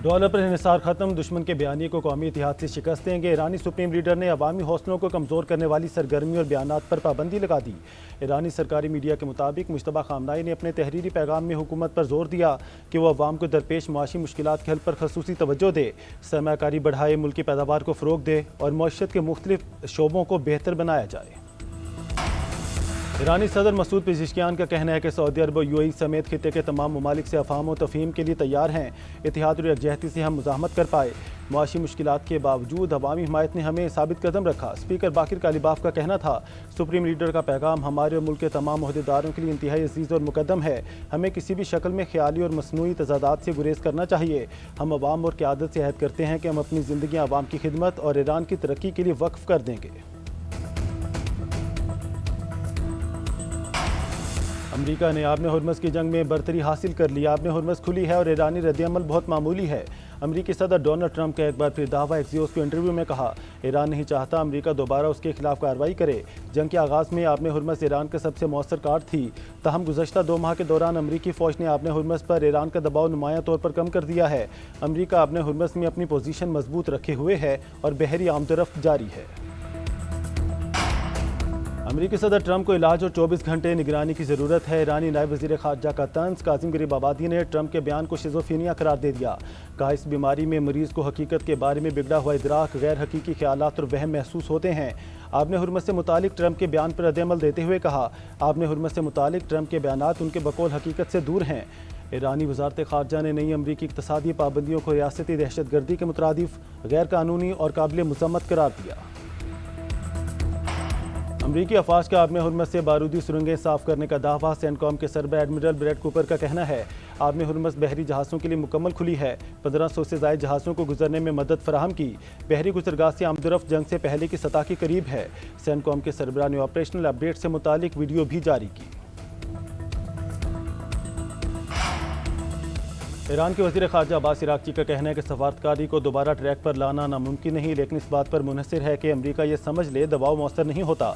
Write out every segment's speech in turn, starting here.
Dollar पर इंहिसार खत्म, दुश्मन के बयानी को कौमी इतिहाद से शिकस्त देंगे। ईरानी सुप्रीम लीडर ने अवामी हौसलों को कमज़ोर करने वाली सरगर्मी और बयानात पर पाबंदी लगा दी। ईरानी सरकारी मीडिया के मुताबिक मुश्तबा खामनाई ने अपने तहरीरी पैगाम में हुकूमत पर जोर दिया कि वह अवाम को दरपेश मुआशी मुश्किलात के हल पर खसूसी तवज्जो दे, सरमाकारी बढ़ाए, मुल्क की पैदावार को फ़रोग दे और मईशत के मुख्तलिफ शोबों को बेहतर बनाया जाए। ईरानी सदर मसूद पेजिशकियान का कहना है कि सऊदी अरब और यूएई समेत खित्ते के तमाम ममालिक से अफाम और तफहीम के लिए तैयार हैं। इत्तेहाद और यकजहती से हम मुज़ाहमत कर पाए। मुआशी मुश्किलात के बावजूद अवामी हिमायत ने हमें साबित कदम रखा। स्पीकर बाकिर कालिबाफ का कहना था, सुप्रीम लीडर का पैगाम हमारे और मुल्क के तमाम ओहदेदारों के लिए इंतहाई अजीज़ और मुकद्दम है। हमें किसी भी शक्ल में ख्याली और मसनूई तजादात से गुरेज करना चाहिए। हम अवाम और क़यादत से अहद करते हैं कि हम अपनी ज़िंदगी अवाम की खिदमत और ईरान की तरक्की के लिए वक्फ कर देंगे। अमरीका ने आबने हुर्मस की जंग में बरतरी हासिल कर ली। आबने हुर्मस खुली है और ईरानी रद्दअमल बहुत मामूली है। अमरीकी सदर डोनाल्ड ट्रंप का एक बार फिर दावा एक्सियोस के इंटरव्यू में कहा, ईरान नहीं चाहता अमरीका दोबारा उसके खिलाफ कार्रवाई करे। जंग के आगाज़ में आबने हुर्मस ईरान का सबसे मौसर कार्ड थी। तहम गुज़श्ता 2 माह के दौरान अमरीकी फ़ौज ने आबने हुर्मस पर ईरान का दबाव नुमाया तौर पर कम कर दिया है। अमरीका आबने हुर्मस में अपनी पोजीशन मजबूत रखे हुए है और बहरी आमदरफ्त जारी है। अमरीकी सदर ट्रंप को इलाज और 24 घंटे निगरानी की ज़रूरत है। ईरानी नायब वज़ीर ख़ारजा का तंज कासिम गरीबाबादी ने ट्रंप के बयान को शिज़ोफ्रेनिया करार दे दिया। कहा, इस बीमारी में मरीज़ को हकीकत के बारे में बिगड़ा हुआ इदराक, गैर हकीकी ख्यालात और वहम महसूस होते हैं। आबने हुर्मस से मुतालिक ट्रंप के बयान पर रद्दअमल देते हुए कहा, आबने हुर्मस से मुतालिक ट्रंप के बयानात उनके बकौल हकीकत से दूर हैं। ईरानी वज़ारत ख़ारजा ने नई अमरीकी इक़्तिसादी पाबंदियों को रियासती दहशतगर्दी के मुतरादिफ, गैर कानूनी और काबिल मज़म्मत करार दिया। अमरीकी अफवाज का आबने हुर्मस से बारूदी सुरंगें साफ करने का दावा। सेंटकॉम के सरबराह एडमिरल ब्रैड कूपर का कहना है, आबने हुर्मस बहरी जहाज़ों के लिए मुकम्मल खुली है। 1500 से ज़ायद जहाज़ों को गुजरने में मदद फराहम की। बहरी गुजरगाह से आमदरफ्त जंग से पहले की सतह के करीब है। सेंटकॉम के सरबराह ने ऑपरेशनल अपडेट से मुतालिक वीडियो भी जारी की। ईरान के वज़ीर ख़ारजा अब्बास इराक़ची का कहना है कि सफारतकारी को दोबारा ट्रैक पर लाना नामुमकिन नहीं, लेकिन इस बात पर मुनहसर है कि अमरीका ये समझ ले दबाव मौसर नहीं होता।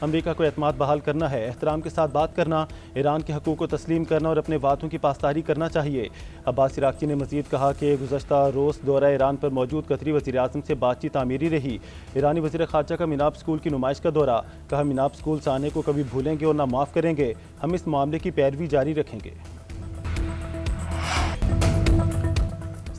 अमरीका को एतमाद बहाल करना है, एहतराम के साथ बात करना, ईरान के हकूक़ को तस्लीम करना और अपने वादों की पासदारी करना चाहिए। अब्बास इराक़ची ने मज़ीद कहा कि गुज़श्ता रोज़ दौरा ईरान पर मौजूद कतरी वज़ीर आज़म से बातचीत तामीरी रही। ईरानी वज़ीर ख़ारजा का मिनाब स्कूल की नुमाइश का दौरा। कहा, मिनाब स्कूल साने को कभी भूलेंगे और ना माफ़ करेंगे। हम इस मामले की पैरवी जारी रखेंगे।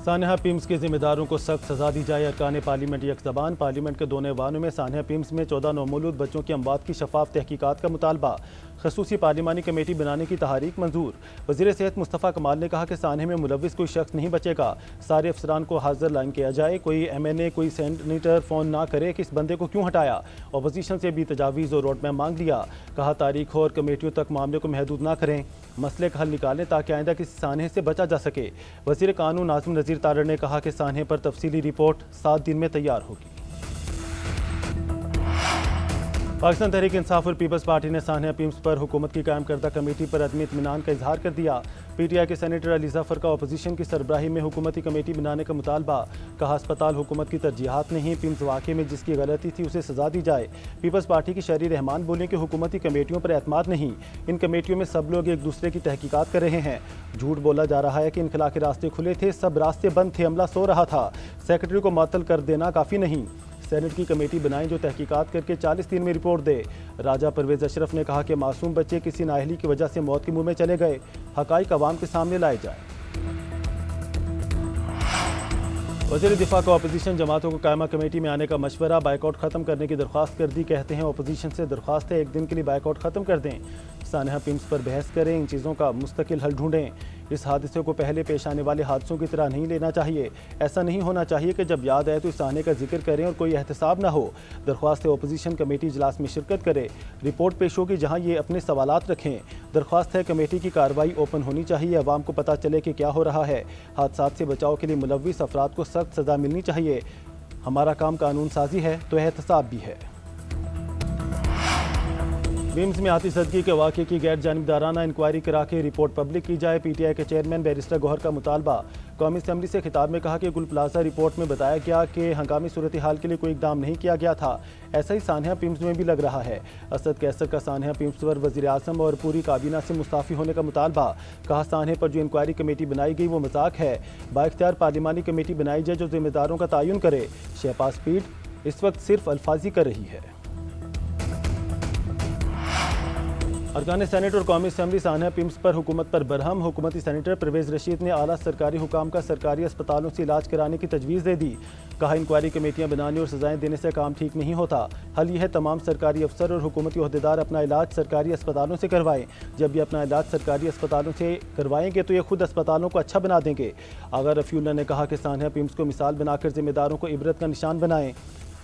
सानहा पिम्स के जिम्मेदारों को सख्त सजा दी जाए। अरकान पार्लियामेंट यकज़बान। पार्लियामेंट के दोनों ऐवानों में सानहा पिम्स में 14 नौमौलूद बच्चों की अमवात की शफाफ तहकीकात का मुतालबा। खसूसी पार्लिमानी कमेटी बनाने की तहरीक मंजूर। वज़ीर सेहत मुस्तफ़ा कमाल ने कहा कि सानहे में मुलविस कोई शख्स नहीं बचेगा। सारे अफसरान को हाजिर लाइन किया जाए। कोई MNA, कोई सेनेटर फ़ोन ना करे कि इस बंदे को क्यों हटाया। अपोजिशन से भी तजावीज़ और रोड मैप मांग लिया। कहा, तारीख और कमेटियों तक मामले को महदूद ना करें, मसले का हल निकालें ताकि आइंदा किसी सानहे से बचा जा सके। वज़ीर कानून नाज़िम नज़ीर तारड़ ने कहा कि सानहे पर तफसीली रिपोर्ट 7 दिन में तैयार होगी। पाकिस्तान तहरीक इंसाफ और पीपल्स पार्टी ने सानहा पिम्स पर हुकूमत की कायम करदा कमेटी पर अदम इत्मीनान का इजहार कर दिया। PTI के सेनेटर अली ज़फ़र का अपोजिशन की सरबराही में हुकूमती कमेटी बनाने का मुतालबा। कहा, अस्पताल हुकूमत की तरजीहात नहीं, पिम्स वाक़े में जिसकी गलती थी उसे सजा दी जाए। पीपल्स पार्टी की शहरी रहमान बोले कि हुकूमती कमेटियों पर एतमाद नहीं, इन कमेटियों में सब लोग एक दूसरे की तहकीकात कर रहे हैं। झूठ बोला जा रहा है कि इनखला के रास्ते खुले थे, सब रास्ते बंद थे, अमला सो रहा था। सेक्रेटरी को मुअत्तल कर देना काफ़ी नहीं, सेनेट की कमेटी बनाएं जो तहकीकात करके 40 दिन में रिपोर्ट दे। राजा परवेज़ अशरफ ने कहा कि मासूम बच्चे किसी नाअहली की वजह से मौत के मुंह में चले गए, हक़ाइक़ अवाम के सामने लाए जाए। वज़ीर दिफा को अपोजिशन जमातों को कायमा कमेटी में आने का मशवरा। बाइकआउट ख़त्म करने की दरख्वास्त कर दी। कहते हैं अपोजिशन से दरख्वास्त है, 1 दिन के लिए बाइकआउट ख़त्म कर दें। सानहा पिम्स पर बहस करें, इन चीज़ों का मुस्तकिल हल ढूंढें। इस हादसे को पहले पेश आने वाले हादसों की तरह नहीं लेना चाहिए। ऐसा नहीं होना चाहिए कि जब याद आए तो इस आने का जिक्र करें और कोई एहतसाब ना हो। दरख्वास्त है अपोजिशन कमेटी इजलास में शिरकत करे, रिपोर्ट पेश होगी जहाँ ये अपने सवालात रखें। दरख्वास्त है कमेटी की कार्रवाई ओपन होनी चाहिए, अवाम को पता चले कि क्या हो रहा है। हादसात से बचाव के लिए मुलव्विस अफराद को सख्त सज़ा मिलनी चाहिए। हमारा काम कानून साजी है तो एहतसाब भी है। विम्स में आतिशदगी के वाक़े की गैर जानिबदाराना इंक्वायरी करा के रिपोर्ट पब्लिक की जाए। पीटीआई के चेयरमैन बैरिस्टर गौहर का मुतालबा। कौमी असम्बली से खिताब में कहा कि गुल प्लाजा रिपोर्ट में बताया गया कि हंगामी सूरत हाल के लिए कोई इकदाम नहीं किया गया था। ऐसा ही सान्या पिम्स में भी लग रहा है। असद कैसर का सान्या पिम्स पर वज़ीर आज़म और पूरी काबीना से मुस्ताफ़ी होने का मुतालबा। कहा सान्हे पर जो इंक्वायरी कमेटी बनाई गई वो मजाक है। बाइख्तियार पार्लिमानी कमेटी बनाई जाए जो जिम्मेदारों का तयन करे। शहबाज पीठ इस वक्त सिर्फ अल्फाजी कर रही है। अरकान सेनेट और कौमी असम्बली सान्हा पिम्स पर हुकूमत पर बरहम। हुकूमती सेनेटर परवेज़ रशीद ने आला सरकारी हुकाम का सरकारी अस्पतालों से इलाज कराने की तजवीज़ दे दी। कहा इंक्वायरी कमेटियाँ बनाने और सजाएं देने से काम ठीक नहीं होता। हल यह है तमाम सरकारी अफसर और हुकूमती ओहदेदार अपना इलाज सरकारी अस्पतालों से करवाएं। जब भी अपना इलाज सरकारी अस्पतालों से करवाएंगे तो ये खुद अस्पतालों को अच्छा बना देंगे। आगा रफ़ीउल्लाह ने कहा कि सान्हा पिम्स को मिसाल बनाकर जिम्मेदारों को इबरत का निशान बनाएं।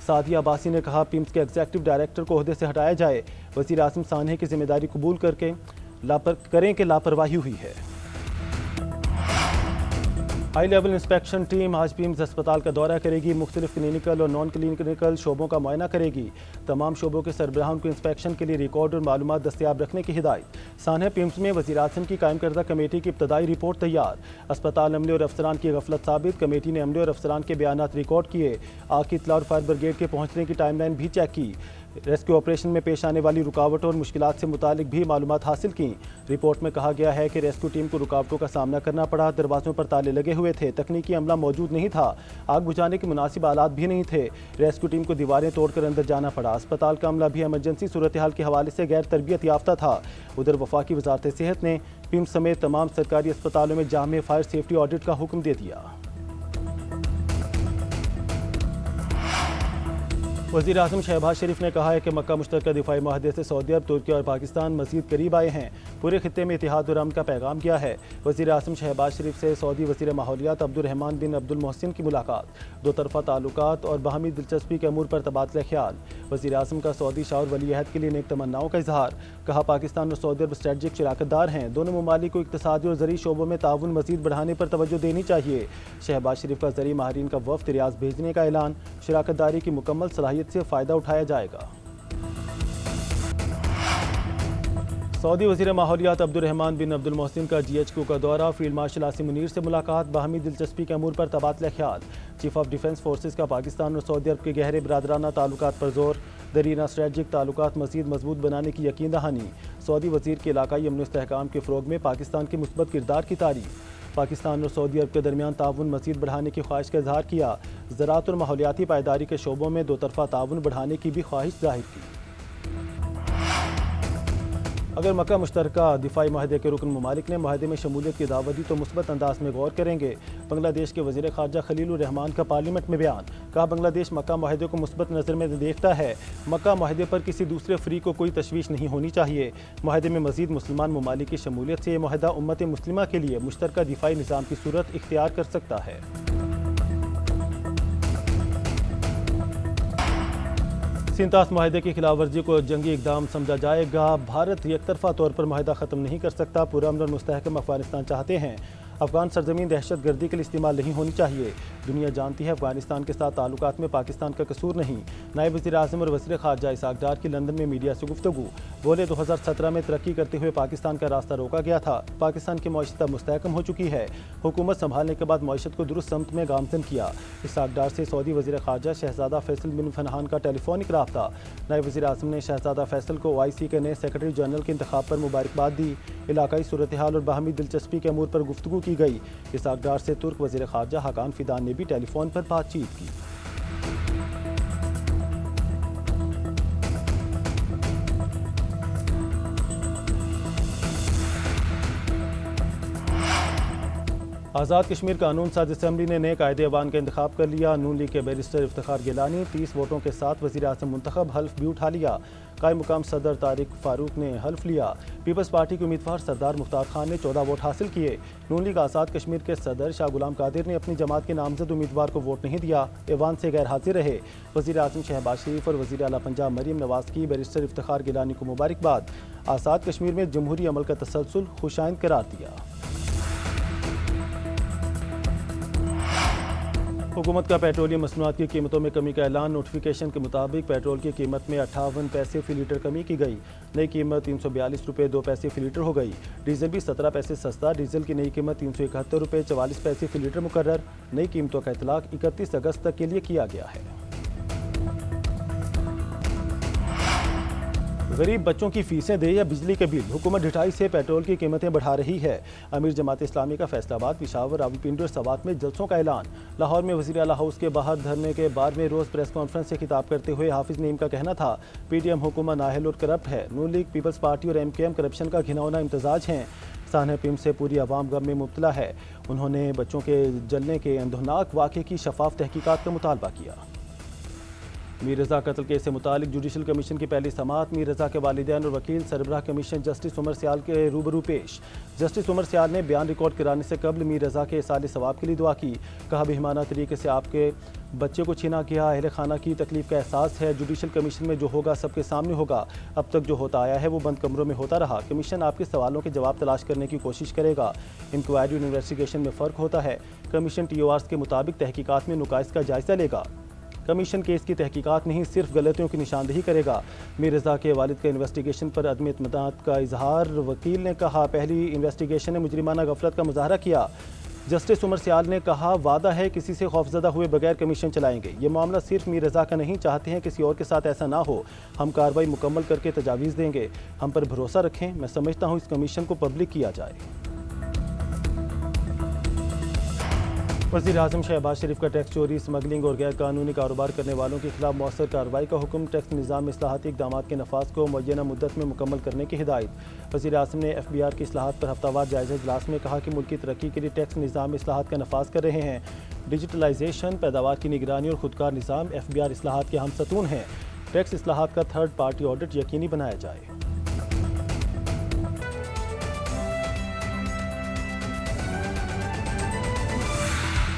सादिया अब्बासी ने कहा पिम्स के एग्जीक्यूटिव डायरेक्टर को ओहदे से हटाया जाए। वज़ीर आज़म सान्हे की जिम्मेदारी कबूल करें कि लापरवाही हुई है। हाई लेवल इंस्पेक्शन टीम आज पिम्स अस्पताल का दौरा करेगी। मुख्तलिफ क्लिनिकल और नॉन क्लिनिकल शोबों का मुआयना करेगी। तमाम शोबों के सरबराहों को इंस्पेक्शन के लिए रिकॉर्ड और मालूमात दस्तियाब रखने की हिदायत। सान्हा पिम्स में वज़ीर आज़म की कायम करदा कमेटी की इब्तदाई रिपोर्ट तैयार। अस्पताल अमले और अफसरान की गफलत साबित। कमेटी ने अमले और अफसरान के बयानात रिकॉर्ड किए। आग की इत्तला और फायर ब्रिगेड के पहुँचने की टाइमलाइन भी चेक की। रेस्क्यू ऑपरेशन में पेश आने वाली रुकावटों और मुश्किलात से मुतालिक भी मालूमात हासिल की। रिपोर्ट में कहा गया है कि रेस्क्यू टीम को रुकावटों का सामना करना पड़ा। दरवाज़ों पर ताले लगे हुए थे। तकनीकी अमला मौजूद नहीं था। आग बुझाने के मुनासिब आलात भी नहीं थे। रेस्क्यू टीम को दीवारें तोड़कर अंदर जाना पड़ा। अस्पताल का अमला भी एमरजेंसी सूरत हाल के हवाले से गैर तरबियत याफ्ता था। उधर वफाकी वजारत सेहत ने पिम्स समेत तमाम सरकारी अस्पतालों में जामे फायर सेफ्टी ऑडिट का हुक्म दे दिया। वज़ीर आज़म शहबाज शरीफ ने कहा है कि मक्का मुश्तरका दिफाई माहदे से सऊदी अरब, तुर्की और पाकिस्तान मज़ीद करीब आए हैं। पूरे खित्ते में इत्तेहाद और अमन का पैगाम किया है। वज़ीर आज़म शहबाज शरीफ से सऊदी वज़ीर माहौलियात अब्दुर्रहमान बिन अब्दुल मोहसिन की मुलाकात। दो तरफ़ा ताल्लुकात और बाहमी दिलचस्पी के अमूर पर तबादला ख्याल। वज़ीर आज़म का सऊदी शाह और वली अहद के लिए नेक तमन्नाओं का इजहार। कहा पाकिस्तान और सऊदी अरब स्ट्रेटजिक शराकतदार हैं। दोनों ममालिक को इक़्तिसादी और ज़री शोबों में ताउन मज़ीद बढ़ाने पर तवज्जो देनी चाहिए। शहबाज शरीफ का ज़री माहिरीन का वफ़द रियाज़ भेजने का ऐलान। शराकतदारी की मुकम्मल सलाहियत से फ़ायदा उठाया जाएगा। सऊदी वज़ीर माहौलियात अब्दुर्रहमान बिन अब्दुल मोहसिन का GHQ का दौरा। फील्ड मार्शल आसिम मुनीर से मुलाकात। बाहमी दिलचस्पी के अमूर पर तबादला ख्याल। चीफ ऑफ डिफेंस फोर्सेज का पाकिस्तान और सऊदी अरब के गहरे बरादराना ताल्लुकात पर जोर। दरीना स्ट्रेटजिक ताल्लुकात मज़ीद मजबूत बनाने की यकीन दहानी। सऊदी वज़ीर के इलाकाई अमन इस्तेहकाम के फ़रोग में पाकिस्तान के मुस्बत किरदार की तारीफ। पाकिस्तान और सऊदी अरब के दरमियान ताउन मज़ीद बढ़ाने की ख्वाहिश का इजहार किया। ज़राअत और माहौलियाती पायदारी के शोबों में दो तरफ़ा ताउन बढ़ाने की भी ख्वाहिश जाहिर की। अगर मक्का मुश्तरका दिफाई माहदे के रुकन ममालिक ने माहदे में शमूलियत की दावत दी तो मुस्बत अंदाज में गौर करेंगे। बांग्लादेश के वज़ीर ख़ारजा खलीलुर रहमान का पार्लियामेंट में बयान। कहा बांग्लादेश मक्का माहदे को मुस्बत नज़र में देखता है। मक्का माहदे पर किसी दूसरे फ़रीक को कोई तशवीश नहीं होनी चाहिए। माहदे में मज़ीद मुसलमान ममालिक की शमूलियत से यह माहदा उम्मत मुस्लिमा के लिए मुश्तरका दिफाई निज़ाम की सूरत इख्तियार कर सकता है। सिंतास माहदे की खिलाफ वर्जी को जंगी इकदाम समझा जाएगा। भारत एकतरफा तौर पर माहदा ख़त्म नहीं कर सकता। पूरा अमन और मुस्तहकम अफगानिस्तान चाहते हैं। अफगान सरजमीन दहशत गर्दी के लिए इस्तेमाल नहीं होनी चाहिए। दुनिया जानती है अफगानिस्तान के साथ ताल्लुकात में पाकिस्तान का कसूर नहीं। नायब वज़ीर आज़म और वज़ीर ख़ारजा इसहाक़ डार की लंदन में मीडिया से गुफ्तगू। बोले 2017 में तरक्की करते हुए पाकिस्तान का रास्ता रोका गया था। पाकिस्तान की मईशत अब मुस्तहकम हो चुकी है। हुकूमत संभालने के बाद मईशत को दुरुस्त समत में गामजन किया। इसहाक़ डार से सऊदी वज़ीर ख़ारजा शहज़ादा फैसल बिन फनहान का टेलीफोनिक रब्ता। नायब वज़ीर आज़म ने शहज़ादा फैसल को OIC के नए सेक्रेटरी जनरल के इंतखाब पर मुबारकबाद दी। इलाकाई सूरत हाल और बाहमी दिलचस्पी के अमूर पर गुफ्तगू की गई। इसहाक़ डार से तुर्क वज़ीर ख़ारजा हाकान फ़िदान ने भी टेलीफोन पर बातचीत की। आज़ाद कश्मीर कानून साज असम्बली ने नए कायदे अवान का इंतखाब कर लिया। नून लीग के बैरिस्टर इफ्तिखार गिलानी 30 वोटों के साथ वज़ीर आज़म मुंतखब। हल्फ भी उठा लिया। कायम मुकाम सदर तारिक फ़ारूक ने हल्फ लिया। पीपल्स पार्टी के उम्मीदवार सरदार मुख्तार खान ने 14 वोट हासिल किए। नून लीग आज़ाद कश्मीर के सदर शाह गुलाम कादिर ने अपनी जमात के नामजद उम्मीदवार को वोट नहीं दिया। ऐवान से गैर हाजिर रहे। वज़ीर आज़म शहबाज शरीफ और वज़ीर आला पंजाब मरीम नवाज़ की बैरिस्टर इफ्तिखार गिलानी को मुबारकबाद। आज़ाद कश्मीर में जमहूरी अमल का तसलसल खुशाइंद करार दिया। हुकूमत का पेट्रोलियम मसनूआत की कीमतों में कमी का ऐलान। नोटिफिकेशन के मुताबिक पेट्रोल की कीमत में 58 पैसे फी लीटर कमी की गई। नई कीमत 342 रुपये 2 पैसे फी लीटर हो गई। डीजल भी 17 पैसे सस्ता। डीजल की नई कीमत 371 रुपये 44 पैसे फी लीटर मुकर्रर। नई कीमतों का इतलाक 31 अगस्त तक के लिए किया गया है। गरीब बच्चों की फीसें दे या बिजली के बिल, हुकूमत ढिठाई से पेट्रोल की कीमतें बढ़ा रही है। अमीर जमात इस्लामी का फैसलाबाद, पिशावर, रावलपिंडी और सवात में जलसों का ऐलान। लाहौर में वज़ीर आला हाउस के बाहर धरने के 12वें रोज़ प्रेस कॉन्फ्रेंस से खिताब करते हुए हाफिज नईम का कहना था, PTM हुकूमत नाअहल और करप्ट है। नून लीग, पीपल्स पार्टी और MKM करप्शन का घिनौना इम्तजाज हैं। सान्हा पिम से पूरी आवाम गम में मुब्तला है। उन्होंने बच्चों के जलने के अंदोनाक वाक़े की शफाफ तहकीकात का मुतालबा किया। मीर रज़ा कत्ल केस से मुतालिक जुडिशल कमीशन की पहली समाअत। मीर रज़ा के वालिदैन और वकील सरबराह कमीशन जस्टिस उमर सियाल के रूबरू पेश। जस्टिस उमर सियाल ने बयान रिकॉर्ड कराने से कबल मीर रज़ा के इसाले सवाब के लिए दुआ की। कहा, बेईमाना तरीके से आपके बच्चे को छीना गया। अहले खाना की तकलीफ का एहसास है। जुडिशल कमीशन में जो होगा सबके सामने होगा। अब तक जो होता आया है वो बंद कमरों में होता रहा। कमीशन आपके सवालों के जवाब तलाश करने की कोशिश करेगा। इंक्वायरी और इन्वेस्टिगेशन में फ़र्क होता है। कमीशन TORs के मुताबिक तहकीकात में नुकाइस का जायज़ा लेगा। कमीशन केस की तहकीकात नहीं, सिर्फ गलतियों की निशानदेही करेगा। मीर रज़ा के वालिद का इन्वेस्टिगेशन पर अदम इत्मीनान का इजहार। वकील ने कहा, पहली इन्वेस्टिगेशन ने मुजरिमाना गफलत का मुजाहरा किया। जस्टिस उमर सियाल ने कहा, वादा है किसी से खौफजदा हुए बगैर कमीशन चलाएंगे। ये मामला सिर्फ मीर रज़ा का नहीं, चाहते हैं किसी और के साथ ऐसा ना हो। हम कार्रवाई मुकम्मल करके तजावीज़ देंगे। हम पर भरोसा रखें। मैं समझता हूँ इस कमीशन को पब्लिक किया जाए। वज़ीर आज़म शहबाज शरीफ का टैक्स चोरी, स्मगलिंग और गैर कानूनी कारोबार करने वालों के खिलाफ मौसर कार्रवाई का हुक्म। टैक्स निज़ाम में इस्लाहाती इक़दाम के नफाज को मुअय्यना मुद्दत में मुकम्मल करने की हिदायत। वज़ीर आज़म ने FBR की इस्लाहात पर हफ्तावार जायज़ा इजलास में कहा कि मुल्की तरक्की के लिए टैक्स निज़ाम में इस्लाहात का नफाज कर रहे हैं। डिजिटलाइजेशन, पैदावार की निगरानी और खुदकार निज़ाम FBR इस्लाहात के अहम सतून हैं। टैक्स इस्लाहात का थर्ड पार्टी ऑडिट यकीनी बनाया जाए।